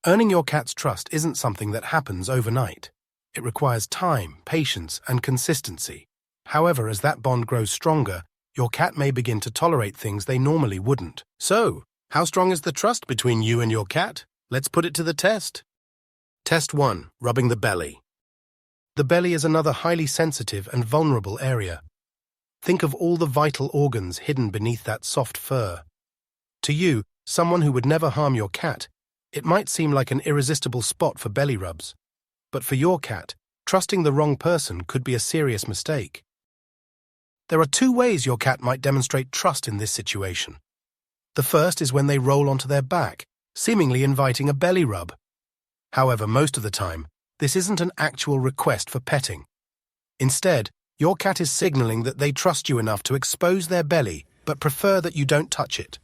Earning your cat's trust isn't something that happens overnight. It requires time, patience, and consistency. However, as that bond grows stronger, your cat may begin to tolerate things they normally wouldn't. So, how strong is the trust between you and your cat? Let's put it to the test. Test 1. Rubbing the belly. The belly is another highly sensitive and vulnerable area. Think of all the vital organs hidden beneath that soft fur. To you, someone who would never harm your cat, it might seem like an irresistible spot for belly rubs. But for your cat, trusting the wrong person could be a serious mistake. There are 2 ways your cat might demonstrate trust in this situation. The first is when they roll onto their back, seemingly inviting a belly rub. However, most of the time, this isn't an actual request for petting. Instead, your cat is signaling that they trust you enough to expose their belly, but prefer that you don't touch it.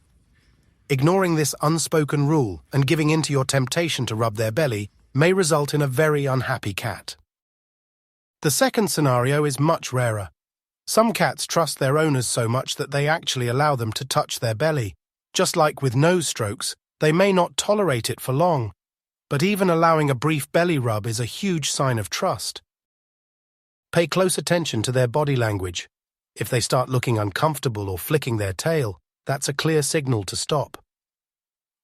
Ignoring this unspoken rule and giving in to your temptation to rub their belly may result in a very unhappy cat. The second scenario is much rarer. Some cats trust their owners so much that they actually allow them to touch their belly. Just like with nose strokes, they may not tolerate it for long, but even allowing a brief belly rub is a huge sign of trust. Pay close attention to their body language. If they start looking uncomfortable or flicking their tail, that's a clear signal to stop.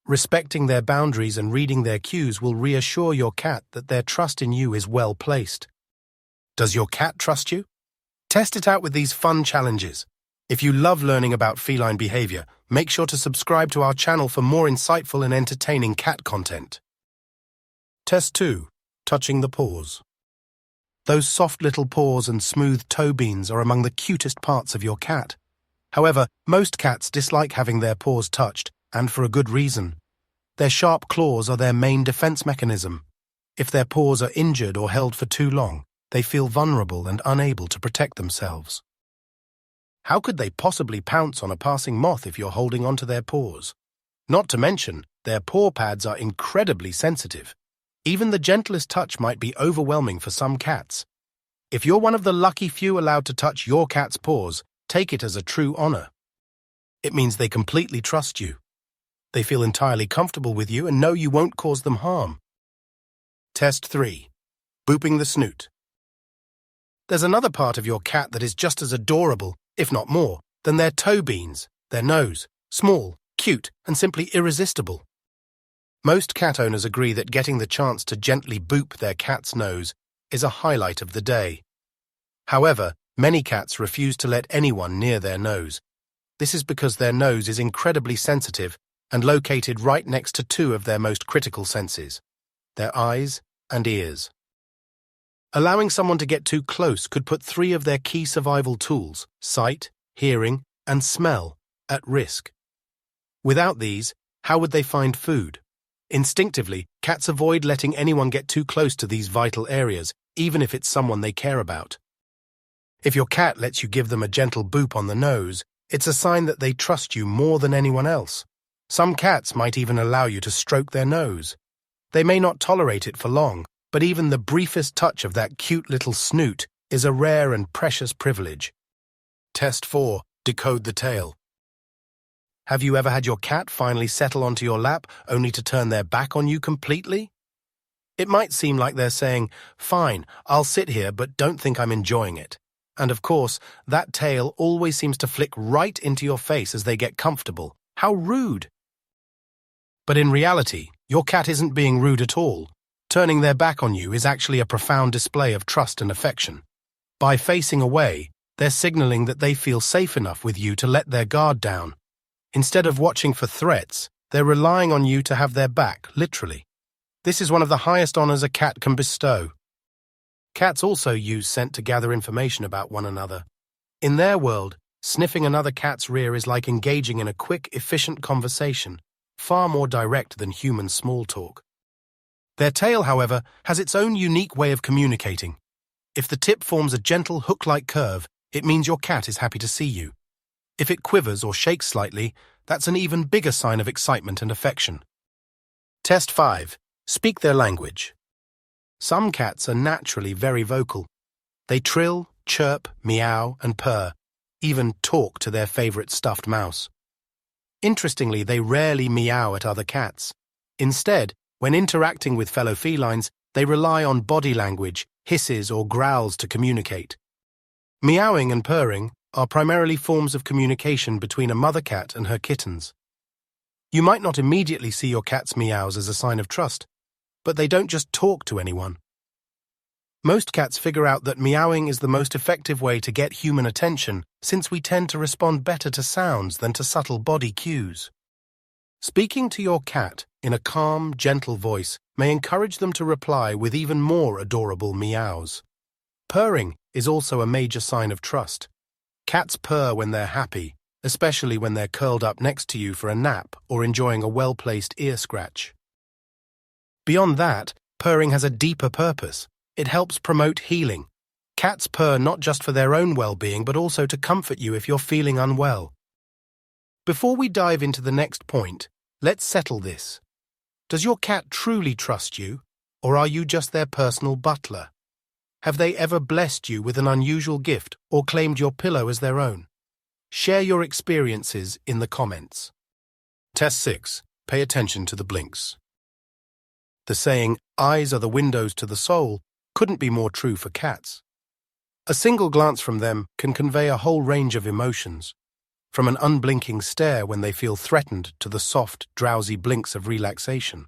Respecting their boundaries and reading their cues will reassure your cat that their trust in you is well placed. Does your cat trust you? Test it out with these fun challenges. If you love learning about feline behavior, make sure to subscribe to our channel for more insightful and entertaining cat content. Test 2. Touching the paws. Those soft little paws and smooth toe beans are among the cutest parts of your cat. However, most cats dislike having their paws touched, and for a good reason. Their sharp claws are their main defense mechanism. If their paws are injured or held for too long, they feel vulnerable and unable to protect themselves. How could they possibly pounce on a passing moth if you're holding onto their paws? Not to mention, their paw pads are incredibly sensitive. Even the gentlest touch might be overwhelming for some cats. If you're one of the lucky few allowed to touch your cat's paws, take it as a true honor. It means they completely trust you. They feel entirely comfortable with you and know you won't cause them harm. Test 3. Booping the snoot. There's another part of your cat that is just as adorable, if not more, than their toe beans, their nose, small, cute, and simply irresistible. Most cat owners agree that getting the chance to gently boop their cat's nose is a highlight of the day. However, many cats refuse to let anyone near their nose. This is because their nose is incredibly sensitive and located right next to 2 of their most critical senses, their eyes and ears. Allowing someone to get too close could put 3 of their key survival tools, sight, hearing, and smell, at risk. Without these, how would they find food? Instinctively, cats avoid letting anyone get too close to these vital areas, even if it's someone they care about. If your cat lets you give them a gentle boop on the nose, it's a sign that they trust you more than anyone else. Some cats might even allow you to stroke their nose. They may not tolerate it for long, but even the briefest touch of that cute little snoot is a rare and precious privilege. Test 4. Decode the tail. Have you ever had your cat finally settle onto your lap only to turn their back on you completely? It might seem like they're saying, "Fine, I'll sit here, but don't think I'm enjoying it." And of course, that tail always seems to flick right into your face as they get comfortable. How rude! But in reality, your cat isn't being rude at all. Turning their back on you is actually a profound display of trust and affection. By facing away, they're signaling that they feel safe enough with you to let their guard down. Instead of watching for threats, they're relying on you to have their back, literally. This is one of the highest honors a cat can bestow. Cats also use scent to gather information about one another. In their world, sniffing another cat's rear is like engaging in a quick, efficient conversation, far more direct than human small talk. Their tail, however, has its own unique way of communicating. If the tip forms a gentle hook-like curve, it means your cat is happy to see you. If it quivers or shakes slightly, that's an even bigger sign of excitement and affection. Test 5. Speak their language. Some cats are naturally very vocal. They trill, chirp, meow, and purr, even talk to their favorite stuffed mouse. Interestingly, they rarely meow at other cats. Instead, When interacting with fellow felines, they rely on body language, hisses or growls to communicate. Meowing and purring are primarily forms of communication between a mother cat and her kittens. You might not immediately see your cat's meows as a sign of trust, but they don't just talk to anyone. Most cats figure out that meowing is the most effective way to get human attention, since we tend to respond better to sounds than to subtle body cues. Speaking to your cat in a calm, gentle voice may encourage them to reply with even more adorable meows. Purring is also a major sign of trust. Cats purr when they're happy, especially when they're curled up next to you for a nap or enjoying a well-placed ear scratch. Beyond that, purring has a deeper purpose. It helps promote healing. Cats purr not just for their own well-being, but also to comfort you if you're feeling unwell. Before we dive into the next point, let's settle this. Does your cat truly trust you, or are you just their personal butler? Have they ever blessed you with an unusual gift or claimed your pillow as their own? Share your experiences in the comments. Test 6. Pay attention to the blinks. The saying, "Eyes are the windows to the soul," couldn't be more true for cats. A single glance from them can convey a whole range of emotions, from an unblinking stare when they feel threatened to the soft, drowsy blinks of relaxation.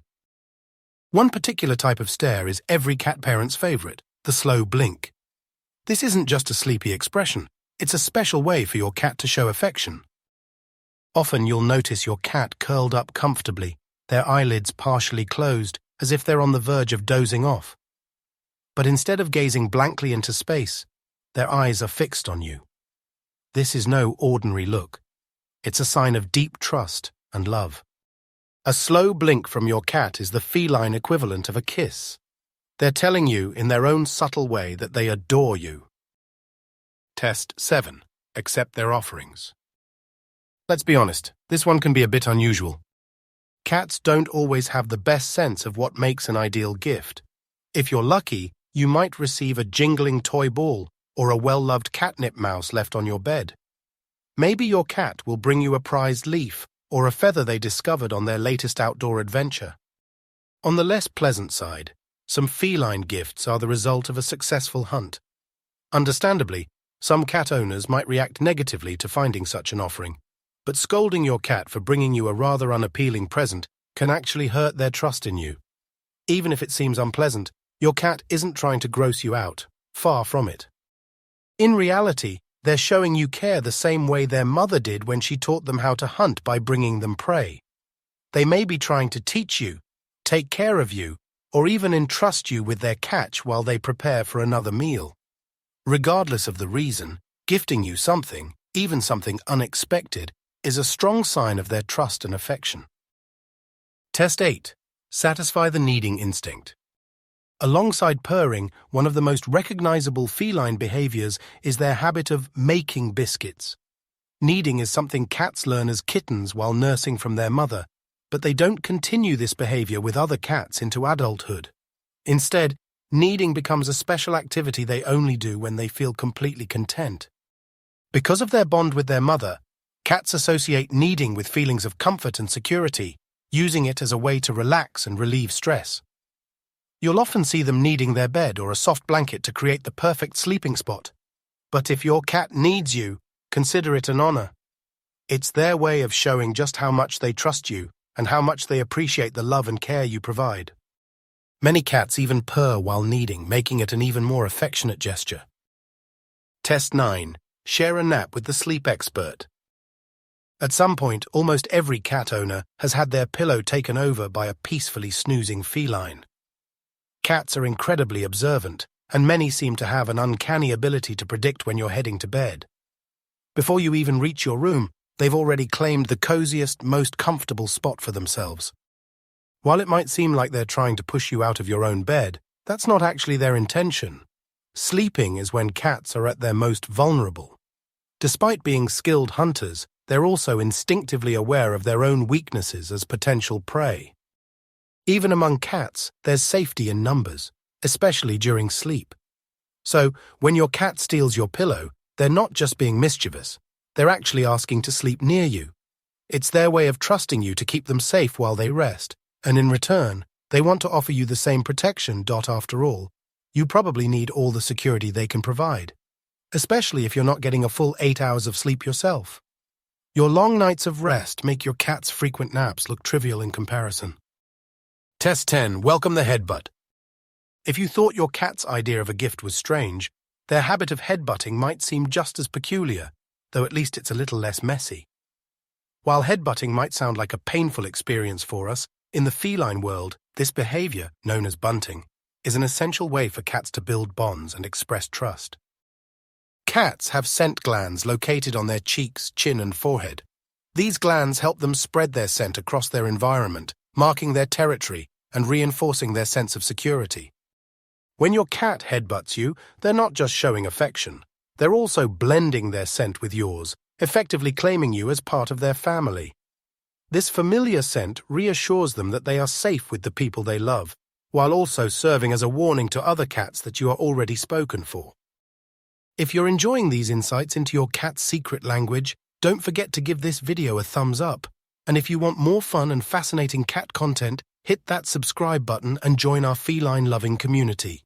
One particular type of stare is every cat parent's favorite, the slow blink. This isn't just a sleepy expression, it's a special way for your cat to show affection. Often you'll notice your cat curled up comfortably, their eyelids partially closed, as if they're on the verge of dozing off. But instead of gazing blankly into space, their eyes are fixed on you. This is no ordinary look. It's a sign of deep trust and love. A slow blink from your cat is the feline equivalent of a kiss. They're telling you in their own subtle way that they adore you. Test 7. Accept their offerings. Let's be honest, this one can be a bit unusual. Cats don't always have the best sense of what makes an ideal gift. If you're lucky, you might receive a jingling toy ball or a well-loved catnip mouse left on your bed. Maybe your cat will bring you a prized leaf or a feather they discovered on their latest outdoor adventure. On the less pleasant side, some feline gifts are the result of a successful hunt. Understandably, some cat owners might react negatively to finding such an offering, but scolding your cat for bringing you a rather unappealing present can actually hurt their trust in you. Even if it seems unpleasant, your cat isn't trying to gross you out, far from it. In reality, they're showing you care the same way their mother did when she taught them how to hunt by bringing them prey. They may be trying to teach you, take care of you, or even entrust you with their catch while they prepare for another meal. Regardless of the reason, gifting you something, even something unexpected, is a strong sign of their trust and affection. Test 8. Satisfy the needing instinct. Alongside purring, one of the most recognizable feline behaviors is their habit of making biscuits. Kneading is something cats learn as kittens while nursing from their mother, but they don't continue this behavior with other cats into adulthood. Instead, kneading becomes a special activity they only do when they feel completely content. Because of their bond with their mother, cats associate kneading with feelings of comfort and security, using it as a way to relax and relieve stress. You'll often see them kneading their bed or a soft blanket to create the perfect sleeping spot. But if your cat needs you, consider it an honor. It's their way of showing just how much they trust you and how much they appreciate the love and care you provide. Many cats even purr while kneading, making it an even more affectionate gesture. Test 9. Share a nap with the sleep expert. At some point, almost every cat owner has had their pillow taken over by a peacefully snoozing feline. Cats are incredibly observant, and many seem to have an uncanny ability to predict when you're heading to bed. Before you even reach your room, they've already claimed the coziest, most comfortable spot for themselves. While it might seem like they're trying to push you out of your own bed, that's not actually their intention. Sleeping is when cats are at their most vulnerable. Despite being skilled hunters, they're also instinctively aware of their own weaknesses as potential prey. Even among cats, there's safety in numbers, especially during sleep. So, when your cat steals your pillow, they're not just being mischievous, they're actually asking to sleep near you. It's their way of trusting you to keep them safe while they rest, and in return, They want to offer you the same protection. After all, you probably need all the security they can provide, especially if you're not getting a full 8 hours of sleep yourself. Your long nights of rest make your cat's frequent naps look trivial in comparison. Test 10. Welcome the headbutt. If you thought your cat's idea of a gift was strange, their habit of headbutting might seem just as peculiar, though at least it's a little less messy. While headbutting might sound like a painful experience for us, in the feline world, this behavior, known as bunting, is an essential way for cats to build bonds and express trust. Cats have scent glands located on their cheeks, chin, and forehead. These glands help them spread their scent across their environment, marking their territory and reinforcing their sense of security. When your cat headbutts you, they're not just showing affection. They're also blending their scent with yours, effectively claiming you as part of their family. This familiar scent reassures them that they are safe with the people they love, while also serving as a warning to other cats that you are already spoken for. If you're enjoying these insights into your cat's secret language, don't forget to give this video a thumbs up. And if you want more fun and fascinating cat content, hit that subscribe button and join our feline-loving community.